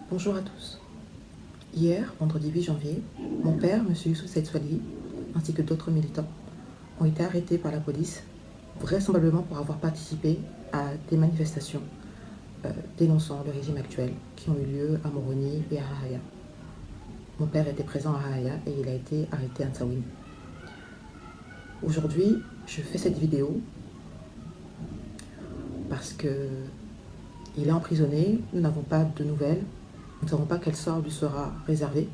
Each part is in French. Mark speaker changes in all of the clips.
Speaker 1: Bonjour à tous. Hier, vendredi 8 janvier, mon père, M. Youssouf Said Swali, ainsi que d'autres militants, ont été arrêtés par la police, vraisemblablement pour avoir participé à des manifestations dénonçant le régime actuel qui ont eu lieu à Moroni et à Rahaya. Mon père était présent à Rahaya et il a été arrêté à Nsaouine. Aujourd'hui, je fais cette vidéo parce qu'il est emprisonné, nous n'avons pas de nouvelles, nous ne savons pas quel sort lui sera réservé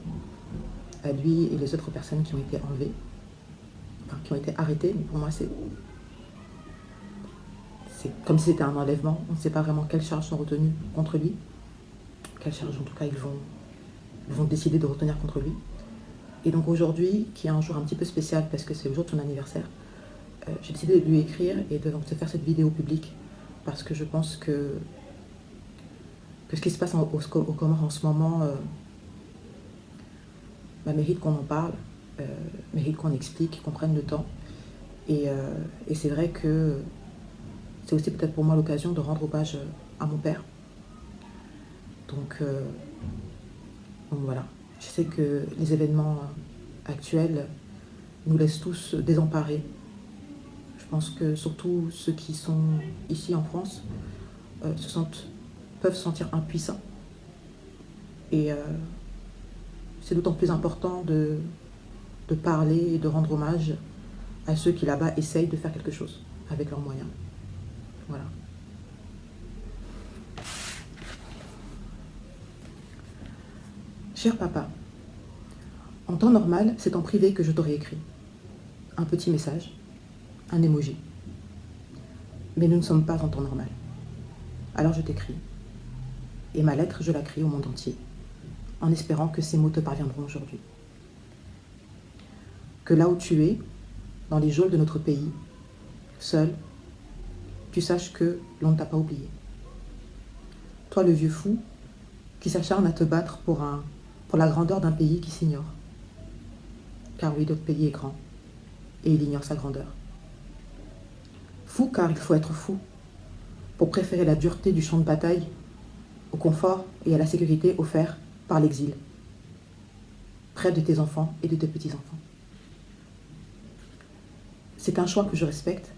Speaker 1: à lui et les autres personnes qui ont été enlevées, enfin qui ont été arrêtées, mais pour moi c'est comme si c'était un enlèvement. On ne sait pas vraiment quelles charges sont retenues contre lui, quelles charges en tout cas ils vont décider de retenir contre lui. Et donc aujourd'hui, qui est un jour un petit peu spécial parce que c'est le jour de son anniversaire, j'ai décidé de lui écrire et de faire cette vidéo publique parce que je pense que ce qui se passe aux Comores en ce moment mérite qu'on en parle, mérite qu'on explique, qu'on prenne le temps. Et c'est vrai que c'est aussi peut-être pour moi l'occasion de rendre hommage à mon père. Donc voilà, je sais que les événements actuels nous laissent tous désemparés. Je pense que surtout ceux qui sont ici en France peuvent se sentir impuissants. Et c'est d'autant plus important de parler et de rendre hommage à ceux qui là-bas essayent de faire quelque chose avec leurs moyens. Voilà. Cher papa, en temps normal, c'est en privé que je t'aurais écrit. Un petit message, un emoji. Mais nous ne sommes pas en temps normal. Alors je t'écris. Et ma lettre, je la crie au monde entier, en espérant que ces mots te parviendront aujourd'hui. Que là où tu es, dans les geôles de notre pays, seul, tu saches que l'on ne t'a pas oublié. Toi, le vieux fou, qui s'acharne à te battre pour la grandeur d'un pays qui s'ignore. Car oui, notre pays est grand, et il ignore sa grandeur. Fou car il faut être fou, pour préférer la dureté du champ de bataille au confort et à la sécurité offerts par l'exil, près de tes enfants et de tes petits-enfants. C'est un choix que je respecte,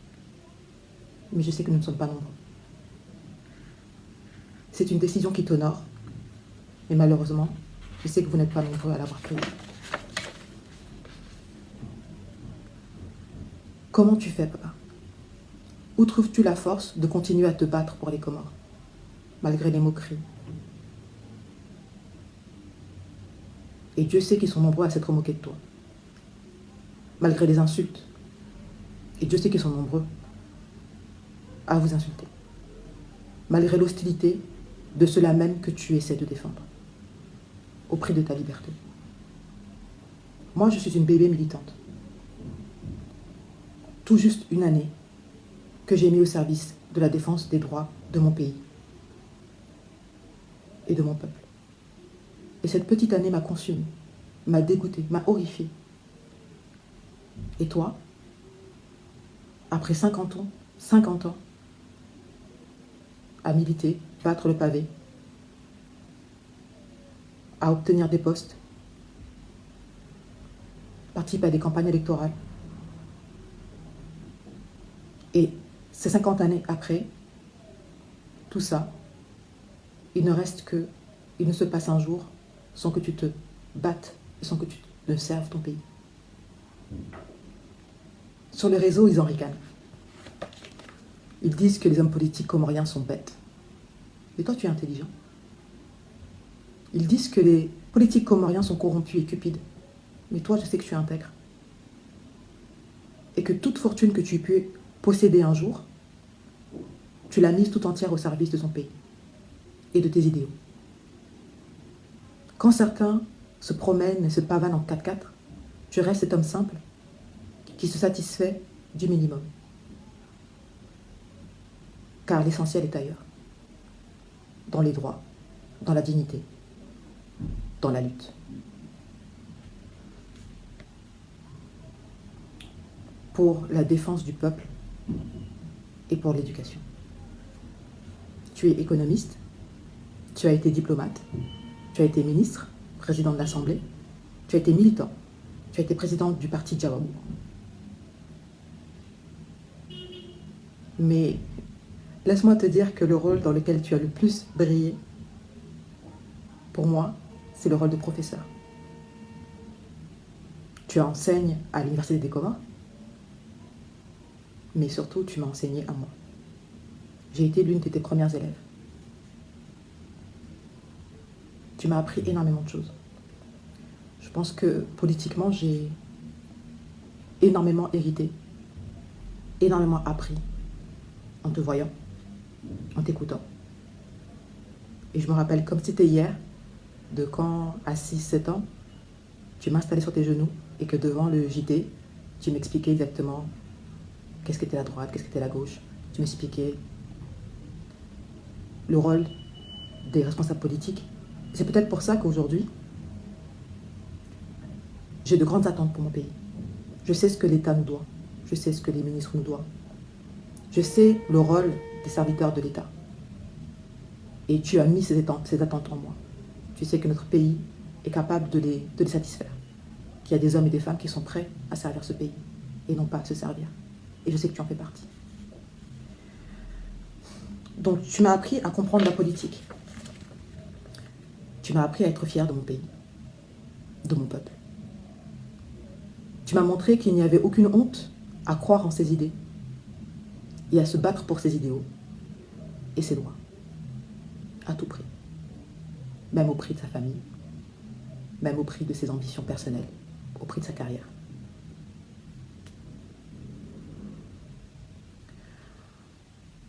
Speaker 1: mais je sais que nous ne sommes pas nombreux. C'est une décision qui t'honore, mais malheureusement, je sais que vous n'êtes pas nombreux à l'avoir prise. Comment tu fais, papa? Où trouves-tu la force de continuer à te battre pour les Comores, malgré les moqueries? Et Dieu sait qu'ils sont nombreux à s'être moqués de toi, malgré les insultes. Et Dieu sait qu'ils sont nombreux à vous insulter, malgré l'hostilité de ceux-là même que tu essaies de défendre, au prix de ta liberté. Moi, je suis une bébé militante. Tout juste une année que j'ai mis au service de la défense des droits de mon pays et de mon peuple. Et cette petite année m'a consumée, m'a dégoûtée, m'a horrifiée. Et toi, après 50 ans, à militer, battre le pavé, à obtenir des postes, participer à des campagnes électorales. Et ces 50 années après, tout ça, il ne se passe un jour sans que tu te battes, sans que tu ne serves ton pays. Sur les réseaux, ils en ricanent. Ils disent que les hommes politiques comoriens sont bêtes. Mais toi, tu es intelligent. Ils disent que les politiques comoriens sont corrompus et cupides. Mais toi, je sais que tu es intègre. Et que toute fortune que tu peux posséder un jour, tu l'as mise tout entière au service de ton pays et de tes idéaux. Quand certains se promènent et se pavanent en 4x4, tu restes cet homme simple qui se satisfait du minimum. Car l'essentiel est ailleurs. Dans les droits, dans la dignité, dans la lutte. Pour la défense du peuple et pour l'éducation. Tu es économiste, tu as été diplomate, Tu as été ministre, président de l'Assemblée, tu as été militant, tu as été président du parti Djawabou. Mais laisse-moi te dire que le rôle dans lequel tu as le plus brillé, pour moi, c'est le rôle de professeur. Tu enseignes à l'Université des Comores, mais surtout tu m'as enseigné à moi. J'ai été l'une de tes premières élèves. Tu m'as appris énormément de choses. Je pense que politiquement, j'ai énormément hérité, énormément appris en te voyant, en t'écoutant. Et je me rappelle comme c'était hier, de quand à 6-7 ans, tu m'as installé sur tes genoux et que devant le JT, tu m'expliquais exactement qu'est-ce qu'était la droite, qu'est-ce qu'était la gauche. Tu m'expliquais le rôle des responsables politiques. C'est peut-être pour ça qu'aujourd'hui, j'ai de grandes attentes pour mon pays. Je sais ce que l'État nous doit. Je sais ce que les ministres nous doivent. Je sais le rôle des serviteurs de l'État. Et tu as mis ces attentes en moi. Tu sais que notre pays est capable de les satisfaire. Qu'il y a des hommes et des femmes qui sont prêts à servir ce pays et non pas à se servir. Et je sais que tu en fais partie. Donc tu m'as appris à comprendre la politique. Tu m'as appris à être fier de mon pays, de mon peuple. Tu m'as montré qu'il n'y avait aucune honte à croire en ses idées et à se battre pour ses idéaux et ses droits, à tout prix, même au prix de sa famille, même au prix de ses ambitions personnelles, au prix de sa carrière.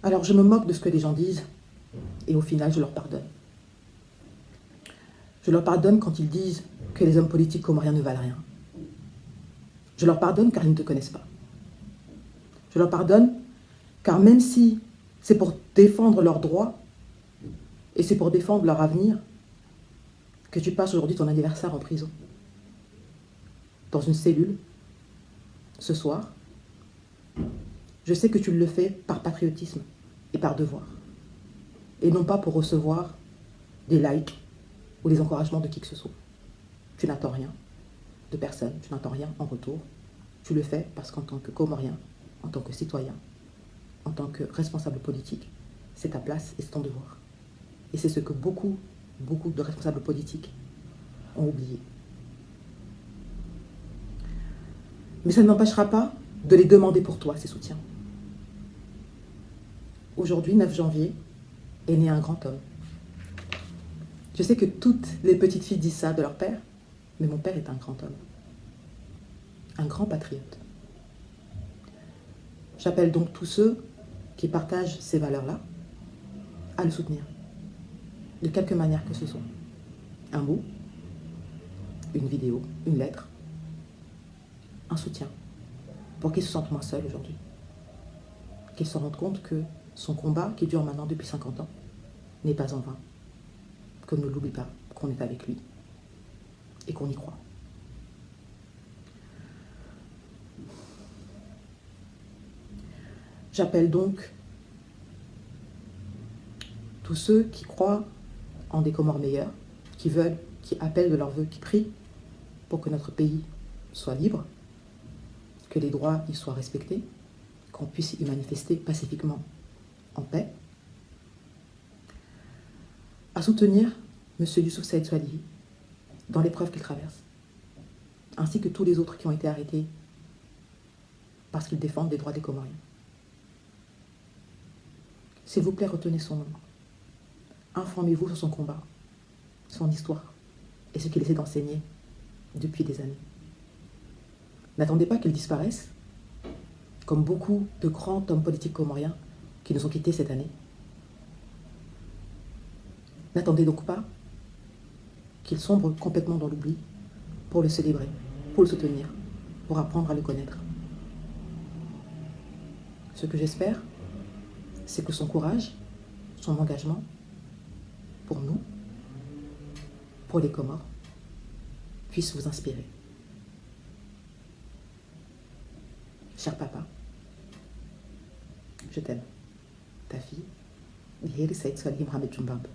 Speaker 1: Alors je me moque de ce que les gens disent et au final je leur pardonne. Je leur pardonne quand ils disent que les hommes politiques comoriens ne valent rien. Je leur pardonne car ils ne te connaissent pas. Je leur pardonne car même si c'est pour défendre leurs droits et c'est pour défendre leur avenir que tu passes aujourd'hui ton anniversaire en prison, dans une cellule, ce soir, je sais que tu le fais par patriotisme et par devoir, et non pas pour recevoir des likes ou des encouragements de qui que ce soit. Tu n'attends rien de personne, tu n'attends rien en retour. Tu le fais parce qu'en tant que Comorien, en tant que citoyen, en tant que responsable politique, c'est ta place et c'est ton devoir. Et c'est ce que beaucoup de responsables politiques ont oublié. Mais ça ne m'empêchera pas de les demander pour toi, ces soutiens. Aujourd'hui, 9 janvier, est né un grand homme. Je sais que toutes les petites filles disent ça de leur père, mais mon père est un grand homme. Un grand patriote. J'appelle donc tous ceux qui partagent ces valeurs-là à le soutenir, de quelque manière que ce soit. Un mot, une vidéo, une lettre, un soutien, pour qu'il se sente moins seul aujourd'hui. Qu'il se rende compte que son combat, qui dure maintenant depuis 50 ans, n'est pas en vain. Qu'on ne l'oublie pas, qu'on est avec lui et qu'on y croit. J'appelle donc tous ceux qui croient en des Comores meilleurs, qui veulent, qui appellent de leurs vœux, qui prient pour que notre pays soit libre, que les droits y soient respectés, qu'on puisse y manifester pacifiquement en paix, à soutenir M. Youssouf Saïd Swalihi dans l'épreuve qu'il traverse, ainsi que tous les autres qui ont été arrêtés parce qu'ils défendent les droits des Comoriens. S'il vous plaît, retenez son nom. Informez-vous sur son combat, son histoire et ce qu'il essaie d'enseigner depuis des années. N'attendez pas qu'il disparaisse, comme beaucoup de grands hommes politiques comoriens qui nous ont quittés cette année. N'attendez donc pas qu'il sombre complètement dans l'oubli pour le célébrer, pour le soutenir, pour apprendre à le connaître. Ce que j'espère, c'est que son courage, son engagement, pour nous, pour les Comores, puisse vous inspirer. Cher papa, je t'aime. Ta fille, Saïd Swalihi Mohamed Jumbab.